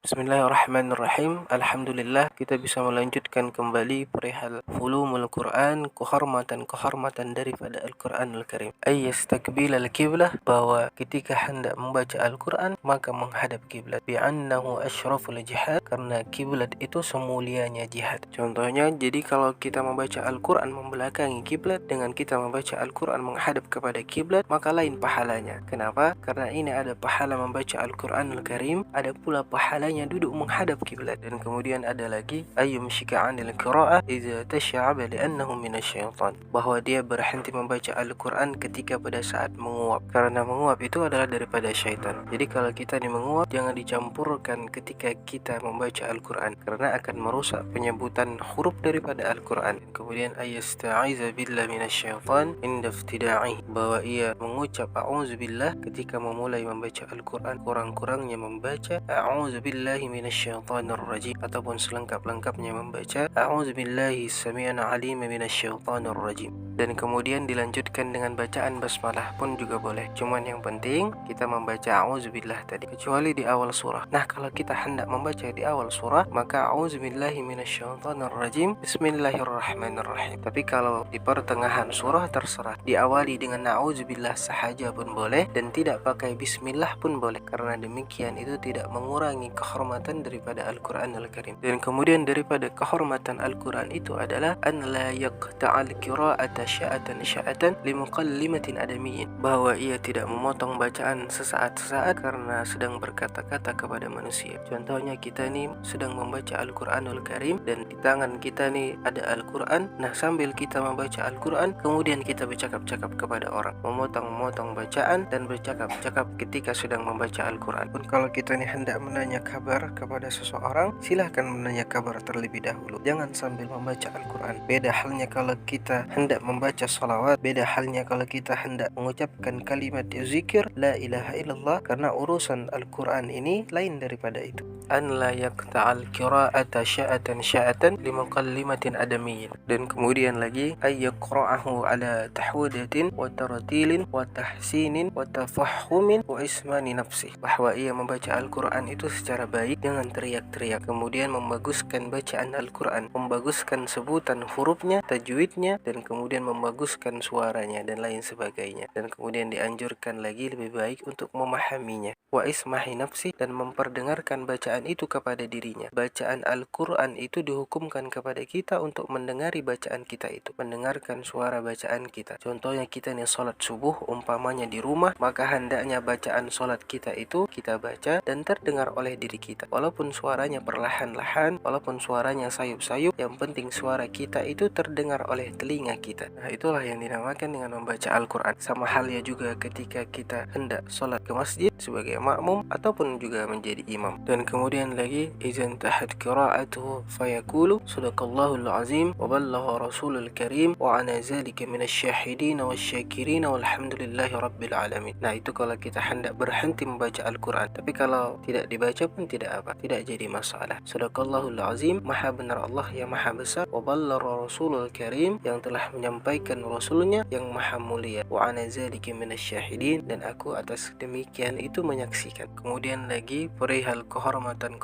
Bismillahirrahmanirrahim. Alhamdulillah kita bisa melanjutkan kembali perihal ulumul Quran, kehormatan daripada Al-Quranul Karim. Ayyastakbil al-qiblah, bahwa ketika hendak membaca Al-Quran maka menghadap kiblat. Bi'annahu asyraful jihad, karena kiblat itu semulianya jihad. Contohnya, jadi kalau kita membaca Al-Quran membelakangi kiblat dengan kita membaca Al-Quran menghadap kepada kiblat, maka lain pahalanya. Kenapa? Karena ini ada pahala membaca Al-Quranul Karim, ada pula pahalanya duduk menghadap kiblat. Dan kemudian ada lagi ayyumshika 'anil qira'ah idza tasha'aba li'annahu minasyaitan, bahwa dia berhenti membaca Al-Quran ketika pada saat menguap, karena menguap itu adalah daripada syaitan. Jadi kalau kita menguap, jangan dicampurkan ketika kita membaca Al-Quran, karena akan merusak penyebutan huruf daripada Al-Quran. Kemudian ayyasta'iza billahi minasyaitan inda iftida'i, bahwa ia mengucap a'udzubillah ketika memulai membaca Al-Quran, kurang-kurangnya membaca a'udzubillahi minasyaitanir rajim, ataupun selengkap-lengkapnya membaca a'udzubillahi samii'il 'alim minasyaitanir rajim. Dan kemudian dilanjutkan dengan bacaan basmalah pun juga boleh. Cuman yang penting kita membaca a'udzubillah tadi, kecuali di awal surah. Nah, kalau kita hendak membaca di awal surah, maka a'udzubillahi minasyaitanir rajim, bismillahirrahmanirrahim. Tapi kalau di pertengahan surah terserah. Diawali dengan a'udzubillah sahaja pun boleh, dan tidak pakai bismillah pun boleh, karena demikian itu tidak mengurangi kehormatan daripada Al-Quranul Karim. Dan kemudian daripada kehormatan Al-Quran itu adalah an la yaqta'al qira'ata sya'atan limuqallimatin adamiyyin, bahwa ia tidak memotong bacaan sesaat-sesaat karena sedang berkata-kata kepada manusia. Contohnya kita sedang membaca Al-Quranul Karim, dan di tangan kita ada Al-Quran. Nah, sambil kita membaca Al-Quran, kemudian kita bercakap-cakap kepada orang, memotong-motong bacaan dan bercakap-cakap ketika sedang membaca Al-Quran. Pun kalau kita hendak menanya kabar kepada seseorang, silahkan menanya kabar terlebih dahulu, jangan sambil membaca Al-Quran. Beda halnya kalau kita hendak membaca salawat, beda halnya kalau kita hendak mengucapkan kalimat zikir la ilaha illallah, karena urusan Al-Quran ini lain daripada itu. An la yaqta'al qira'ata sya'atan limuqallimatin adamiyyin. Dan kemudian lagi ayyaqra'ahu ala tahwidatin wa tartilin wa tahsinin wa tafahhumin wa ismani nafsih, bahwa ia membaca Al-Quran itu secara baik, dengan teriak-teriak, kemudian membaguskan bacaan Al-Quran, membaguskan sebutan hurufnya, tajwidnya, dan kemudian membaguskan suaranya dan lain sebagainya. Dan kemudian dianjurkan lagi lebih baik untuk memahaminya. Wa ismahi nafsi, dan memperdengarkan bacaan itu kepada dirinya. Bacaan Al-Quran itu dihukumkan kepada kita untuk mendengari bacaan kita itu, mendengarkan suara bacaan kita. Contohnya kita salat subuh umpamanya di rumah, maka hendaknya bacaan salat kita itu kita baca dan terdengar oleh diri kita, walaupun suaranya perlahan-lahan, walaupun suaranya sayup-sayup, yang penting suara kita itu terdengar oleh telinga kita. Nah, itulah yang dinamakan dengan membaca Al-Quran. Sama halnya juga ketika kita hendak sholat ke masjid sebagai makmum ataupun juga menjadi imam. Dan kemudian lagi izan tahat qira'atuhu fayaqulu sadaqallahul azim wa ballagha rasulul karim wa ana zalika minasyahidin wasyakirin walhamdulillahi rabbil alamin. Nah, itu kalau kita hendak berhenti membaca Al-Quran. Tapi kalau tidak dibaca pun tidak apa, tidak jadi masalah. Sadaqallahul azim, maha benar Allah yang maha besar, wa ballagha rasulul karim, yang telah menyampaikan rasulnya yang maha mulia, wa ana zalika minasyahidin, dan aku atas demikian itu menyaksikan. Kemudian lagi perihal kehormatan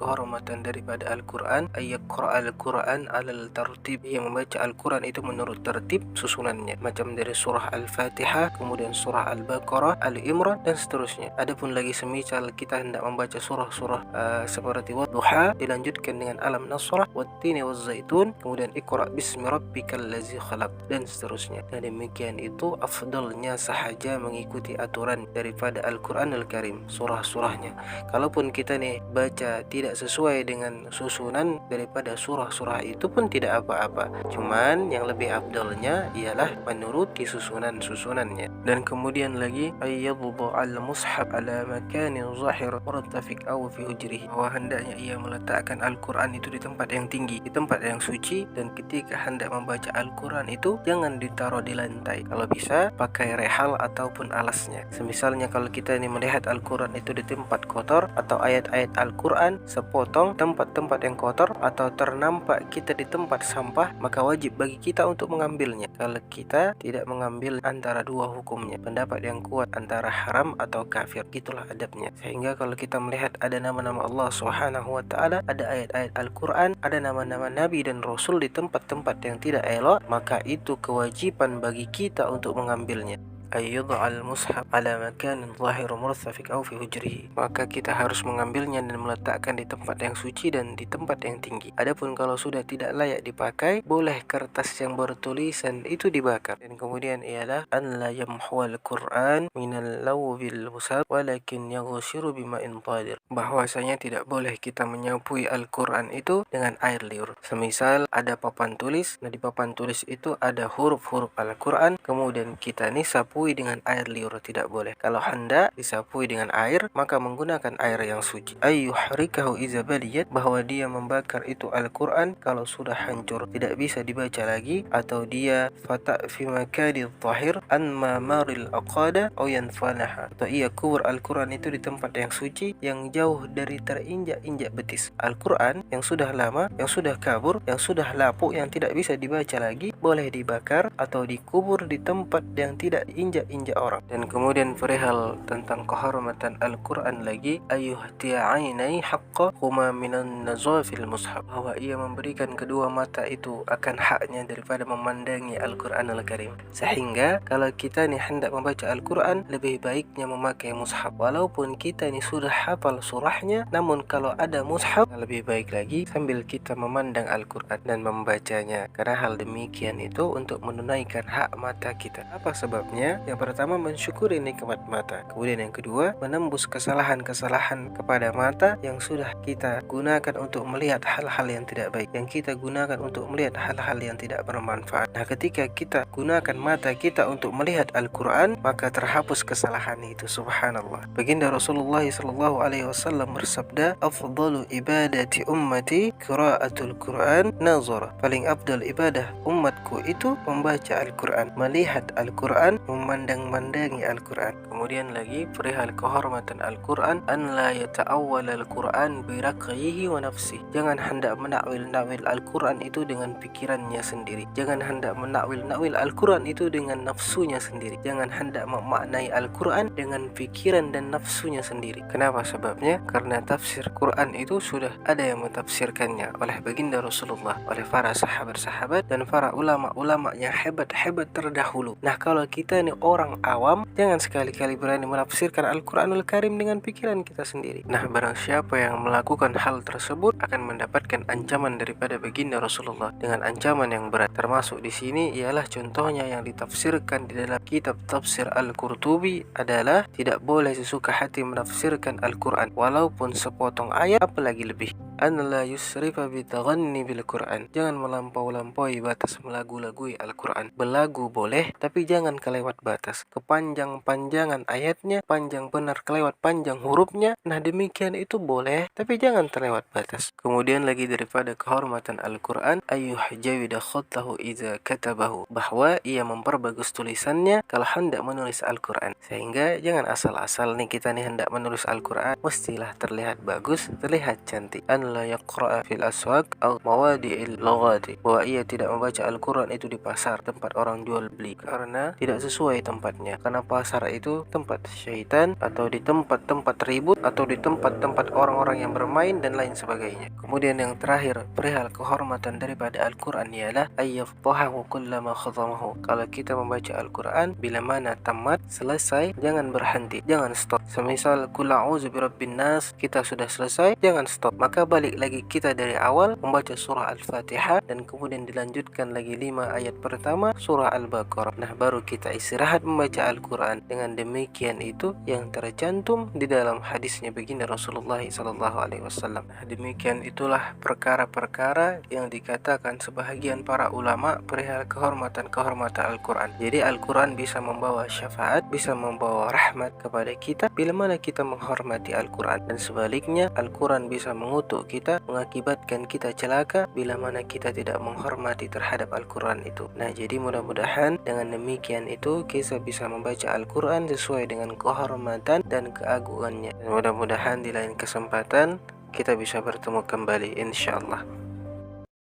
daripada Al-Quran, ayyaqra'al Quran alal tartib, yang membaca Al-Quran itu menurut tertib susunannya, macam dari surah Al-Fatihah, kemudian surah Al-Baqarah, Al-Imran, dan seterusnya. Adapun lagi semisal kita hendak membaca surah-surah seperti Wadduha, dilanjutkan dengan Alam Nasrah, Wattini Wazzaitun, kemudian Iqra bismi rabbikal ladzi khalaq, dan seterusnya. Dan demikian itu afdalnya sahaja mengikuti aturan daripada Al-Quranul Karim, surah-surahnya. Kalaupun kita baca tidak sesuai dengan susunan daripada surah-surah itu pun tidak apa-apa, cuman yang lebih afdalnya ialah menuruti susunannya. Dan kemudian lagi ayyadhu al-mushaf ala makanin zahir murtafiq aw fi hujrihi, bahwa hendaknya ia meletakkan Al-Quran itu di tempat yang tinggi, di tempat yang suci, dan ketika hendak membaca Al-Quran itu jangan ditaruh di lantai, kalau bisa pakai rehal ataupun alasnya. Semisalnya kalau kita melihat Al-Quran itu di tempat kotor, atau ayat-ayat Al-Quran sepotong tempat-tempat yang kotor, atau ternampak kita di tempat sampah, maka wajib bagi kita untuk mengambilnya. Kalau kita tidak mengambil antara dua hukum hukumnya, pendapat yang kuat antara haram atau kafir. Itulah adabnya. Sehingga kalau kita melihat ada nama-nama Allah Subhanahu wa taala, ada ayat-ayat Al-Qur'an, ada nama-nama nabi dan rasul di tempat-tempat yang tidak elok, maka itu kewajiban bagi kita untuk mengambilnya. Ayyudha'al mushaf ala makanin zahiru murthafik au fi hujrihi, maka kita harus mengambilnya dan meletakkan di tempat yang suci dan di tempat yang tinggi. Adapun kalau sudah tidak layak dipakai, boleh kertas yang bertulisan itu dibakar. Dan kemudian ialah an la yamhual Qur'an minal lawbil mushaf walakin yaghsiru bima'in tadir, bahwasanya tidak boleh kita menyapui Al-Qur'an itu dengan air liur. Semisal ada papan tulis, nah di papan tulis itu ada huruf-huruf Al-Qur'an, kemudian kita nih sapu dengan air liur, tidak boleh. Kalau hendak disapui dengan air, maka menggunakan air yang suci. Ayyuhrikahu iza baliyat, bahwa dia membakar itu Al-Qur'an kalau sudah hancur, tidak bisa dibaca lagi, atau dia fata fi makani dhahir an mamaril aqada aw yanfanaha, atau ia kubur Al-Qur'an itu di tempat yang suci yang jauh dari terinjak-injak betis. Al-Qur'an yang sudah lama, yang sudah kabur, yang sudah lapuk, yang tidak bisa dibaca lagi, boleh dibakar atau dikubur di tempat yang tidak injak orang. Dan kemudian perihal tentang kehormatan Al-Qur'an lagi, ayyuhtiya ainai haqqa huma minan nazafil mushaf, bahwa ia memberikan kedua mata itu akan haknya daripada memandangi Al-Qur'an Al-Karim. Sehingga kalau kita ni hendak membaca Al-Qur'an, lebih baiknya memakai mushaf. Walaupun kita ni sudah hafal surahnya, namun kalau ada mushaf, lebih baik lagi sambil kita memandang Al-Qur'an dan membacanya. Karena hal demikian itu untuk menunaikan hak mata kita. Apa sebabnya? Yang pertama, mensyukuri nikmat mata. Kemudian yang kedua, menembus kesalahan-kesalahan kepada mata yang sudah kita gunakan untuk melihat hal-hal yang tidak baik, yang kita gunakan untuk melihat hal-hal yang tidak bermanfaat. Nah, ketika kita gunakan mata kita untuk melihat Al-Qur'an, maka terhapus kesalahan itu. Subhanallah. Baginda Rasulullah sallallahu alaihi wasallam bersabda, "Afdalu ibadati ummati qiraatul Qur'an nazara." Paling afdal ibadah umatku itu membaca Al-Qur'an, melihat Al-Qur'an, memandang-mandangi Al-Qur'an. Kemudian lagi perihal kehormatan Al-Qur'an, an la yata'awwal Al-Qur'an bi raqyihi wa nafsihi. Jangan hendak menakwil-nakwil Al-Qur'an itu dengan pikirannya sendiri. Jangan hendak menakwil-nakwil Al-Qur'an itu dengan nafsunya sendiri. Jangan hendak memaknai Al-Qur'an dengan pikiran dan nafsunya sendiri. Kenapa sebabnya? Karena tafsir Qur'an itu sudah ada yang mentafsirkannya oleh baginda Rasulullah, oleh para sahabat-sahabat dan para ulama-ulama yang hebat-hebat terdahulu. Nah, kalau kita ini orang awam, jangan sekali-kali berani menafsirkan Al-Qur'anul Karim dengan pikiran kita sendiri. Nah, barang siapa yang melakukan hal tersebut akan mendapatkan ancaman daripada baginda Rasulullah dengan ancaman yang berat. Termasuk di sini ialah contohnya yang ditafsirkan di dalam kitab tafsir Al-Qurtubi adalah tidak boleh sesuka hati menafsirkan Al-Qur'an walaupun sepotong ayat, apalagi lebih. An la yusrifa bitaghanni bil Qur'an. Jangan melampau-lampaui batas melagu-lagui Al-Qur'an. Belagu boleh, tapi jangan kelewat batas. Kepanjang-panjangan ayatnya, panjang benar kelewat panjang hurufnya. Nah, demikian itu boleh, tapi jangan terlewat batas. Kemudian lagi daripada kehormatan Al-Qur'an, ayyuh jawida khattahu idza katabahu, bahwa ia memperbagus tulisannya kalau hendak menulis Al-Qur'an. Sehingga jangan asal-asal nih kita nih hendak menulis Al-Qur'an, mestilah terlihat bagus, terlihat cantik. An la yaqra'a fil aswaq aw mawadi'il lughati, bahwa ia tidak membaca Al-Qur'an itu di pasar, tempat orang jual beli, karena tidak sesuai tempatnya. Karena pasar itu tempat syaitan, atau di tempat-tempat ribut, atau di tempat-tempat orang-orang yang bermain dan lain sebagainya. Kemudian yang terakhir, perihal kehormatan daripada Al-Qur'an ialah ayyaftahu kullama khatamahu. Kalau kita membaca Al-Qur'an, bila mana tamat, selesai, jangan berhenti, jangan stop. Semisal qul a'udzu birabbin nas, kita sudah selesai, jangan stop, maka balik lagi kita dari awal membaca surah Al-Fatihah dan kemudian dilanjutkan lagi 5 ayat pertama surah Al-Baqarah. Nah, baru kita istirahat membaca Al-Qur'an. Dengan demikian itu yang tercantum di dalam hadisnya baginda Rasulullah SAW. Nah, demikian itulah perkara-perkara yang dikatakan sebahagian para ulama perihal kehormatan Al-Qur'an. Jadi Al-Qur'an bisa membawa syafaat, bisa membawa rahmat kepada kita bila mana kita menghormati Al-Qur'an, dan sebaliknya Al-Qur'an bisa mengutuk kita, mengakibatkan kita celaka bila mana kita tidak menghormati terhadap Al-Qur'an itu. Nah, jadi mudah-mudahan dengan demikian itu kita bisa membaca Al-Qur'an sesuai dengan kehormatan dan keagungannya. Dan mudah-mudahan di lain kesempatan kita bisa bertemu kembali insyaallah.